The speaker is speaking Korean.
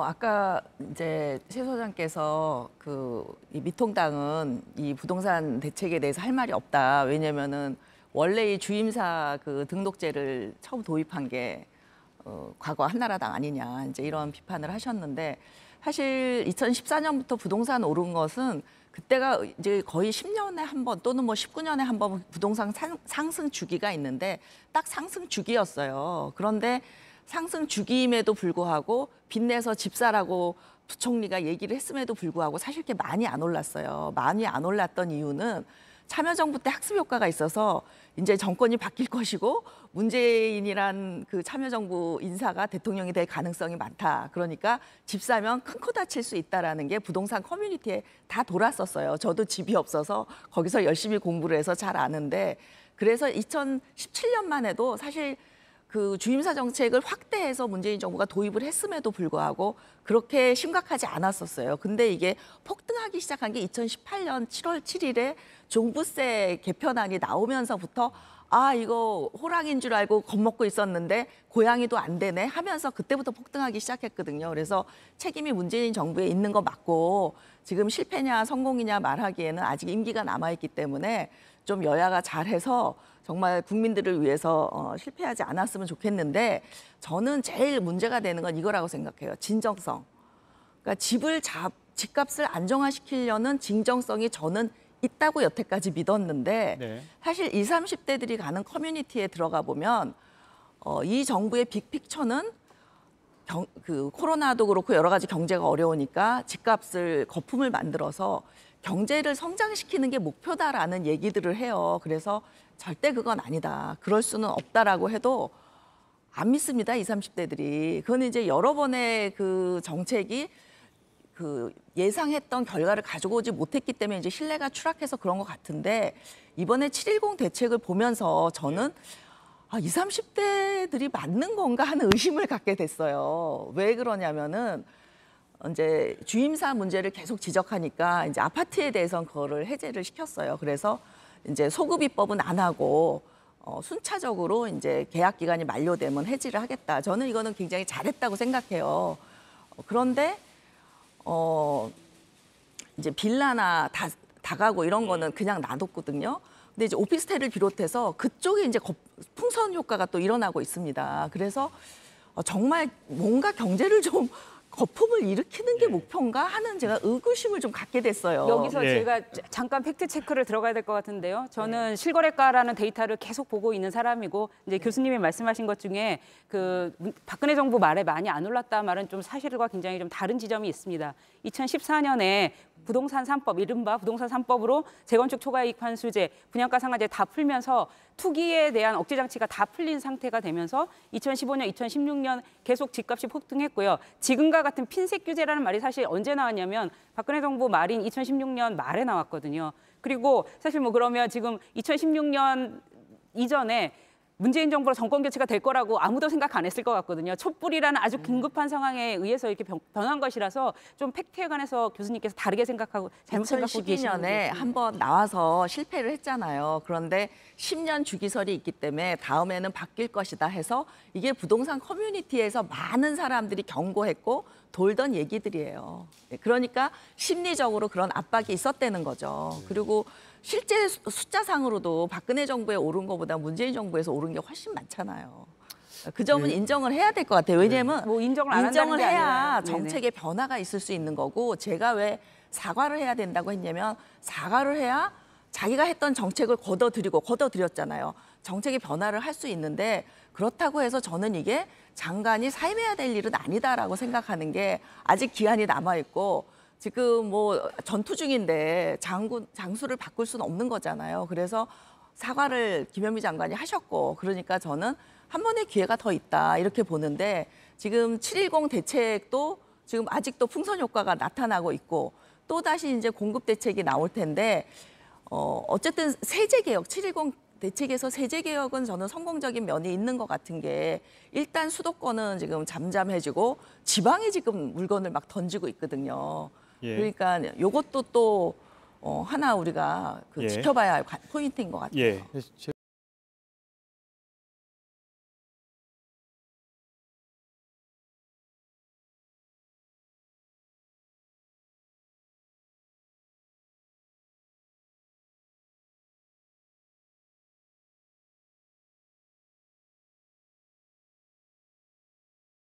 아까 이제 최 소장께서 이 미통당은 이 부동산 대책에 대해서 할 말이 없다. 왜냐면은 원래 이 주임사 등록제를 처음 도입한 게 과거 한나라당 아니냐 이제 이런 비판을 하셨는데 사실 2014년부터 부동산 오른 것은 그때가 이제 거의 10년에 한 번 또는 뭐 19년에 한 번 부동산 상승 주기가 있는데 딱 상승 주기였어요. 그런데 상승 주기임에도 불구하고 빚내서 집 사라고 부총리가 얘기를 했음에도 불구하고 사실 이렇게 많이 안 올랐어요. 많이 안 올랐던 이유는 참여정부 때 학습 효과가 있어서 이제 정권이 바뀔 것이고 문재인이란 그 참여정부 인사가 대통령이 될 가능성이 많다. 그러니까 집 사면 큰 코 다칠 수 있다라는 게 부동산 커뮤니티에 다 돌았었어요. 저도 집이 없어서 거기서 열심히 공부를 해서 잘 아는데 그래서 2017년만 해도 사실 그 주임사 정책을 확대해서 문재인 정부가 도입을 했음에도 불구하고 그렇게 심각하지 않았었어요. 근데 이게 폭등하기 시작한 게 2018년 7월 7일에 종부세 개편안이 나오면서부터 이거 호랑이인 줄 알고 겁먹고 있었는데 고양이도 안 되네 하면서 그때부터 폭등하기 시작했거든요. 그래서 책임이 문재인 정부에 있는 거 맞고 지금 실패냐 성공이냐 말하기에는 아직 임기가 남아있기 때문에 좀 여야가 잘해서 정말 국민들을 위해서 실패하지 않았으면 좋겠는데 저는 제일 문제가 되는 건 이거라고 생각해요. 진정성. 그러니까 집값을 안정화시키려는 진정성이 저는 있다고 여태까지 믿었는데 네. 사실 20, 30대들이 가는 커뮤니티에 들어가 보면 이 정부의 빅픽처는 코로나도 그렇고 여러 가지 경제가 어려우니까 집값을 거품을 만들어서 경제를 성장시키는 게 목표다라는 얘기들을 해요. 그래서 절대 그건 아니다. 그럴 수는 없다라고 해도 안 믿습니다. 20, 30대들이. 그건 이제 여러 번의 그 정책이 예상했던 결과를 가지고 오지 못했기 때문에 이제 신뢰가 추락해서 그런 것 같은데 이번에 7.10 대책을 보면서 저는 20, 30대들이 맞는 건가 하는 의심을 갖게 됐어요. 왜 그러냐면은 이제 주임사 문제를 계속 지적하니까 이제 아파트에 대해서는 그거를 해제를 시켰어요. 그래서 이제 소급입법은 안 하고 순차적으로 이제 계약 기간이 만료되면 해지를 하겠다. 저는 이거는 굉장히 잘했다고 생각해요. 그런데 이제 빌라나 다가구 이런 거는 그냥 놔뒀거든요. 근데 이제 오피스텔을 비롯해서 그쪽에 이제 풍선 효과가 또 일어나고 있습니다. 그래서 정말 뭔가 경제를 좀 거품을 일으키는 게 목표인가 하는 제가 의구심을 좀 갖게 됐어요. 여기서 제가 잠깐 팩트 체크를 들어가야 될 것 같은데요. 저는 실거래가라는 데이터를 계속 보고 있는 사람이고 이제 교수님이 말씀하신 것 중에 박근혜 정부 말에 많이 안 올랐다 말은 좀 사실과 굉장히 좀 다른 지점이 있습니다. 2014년에 부동산 3법, 이른바 부동산 3법으로 재건축 초과이익 환수제, 분양가 상한제 다 풀면서 투기에 대한 억제 장치가 다 풀린 상태가 되면서 2015년, 2016년 계속 집값이 폭등했고요. 지금과 같은 핀셋 규제라는 말이 사실 언제 나왔냐면 박근혜 정부 말인 2016년 말에 나왔거든요. 그리고 사실 뭐 그러면 지금 2016년 이전에 문재인 정부로 정권 교체가 될 거라고 아무도 생각 안 했을 것 같거든요. 촛불이라는 아주 긴급한 상황에 의해서 이렇게 변한 것이라서 좀 팩트에 관해서 교수님께서 다르게 생각하고 잘못 생각하고 계시는 2012년에 한번 나와서 실패를 했잖아요. 그런데 10년 주기설이 있기 때문에 다음에는 바뀔 것이다 해서 이게 부동산 커뮤니티에서 많은 사람들이 경고했고 돌던 얘기들이에요. 그러니까 심리적으로 그런 압박이 있었다는 거죠. 그리고 실제 숫자상으로도 박근혜 정부에 오른 것보다 문재인 정부에서 오른 게 훨씬 많잖아요. 그 점은 인정을 해야 될 것 같아요. 왜냐하면 뭐 인정을 해야 정책의 변화가 있을 수 있는 거고 제가 왜 사과를 해야 된다고 했냐면 사과를 해야 자기가 했던 정책을 거둬들였잖아요. 정책의 변화를 할 수 있는데 그렇다고 해서 저는 이게 장관이 사임해야 될 일은 아니다라고 생각하는 게 아직 기한이 남아있고 지금 뭐 전투 중인데 장수를 바꿀 수는 없는 거잖아요. 그래서 사과를 김현미 장관이 하셨고 그러니까 저는 한 번의 기회가 더 있다 이렇게 보는데 지금 7.10 대책도 지금 아직도 풍선 효과가 나타나고 있고 또다시 이제 공급 대책이 나올 텐데 어쨌든 세제 개혁 7.10 대책에서 세제 개혁은 저는 성공적인 면이 있는 것 같은 게 일단 수도권은 지금 잠잠해지고 지방에 지금 물건을 막 던지고 있거든요. 그러니까 이것도 또 하나 우리가 지켜봐야 할 포인트인 것 같아요.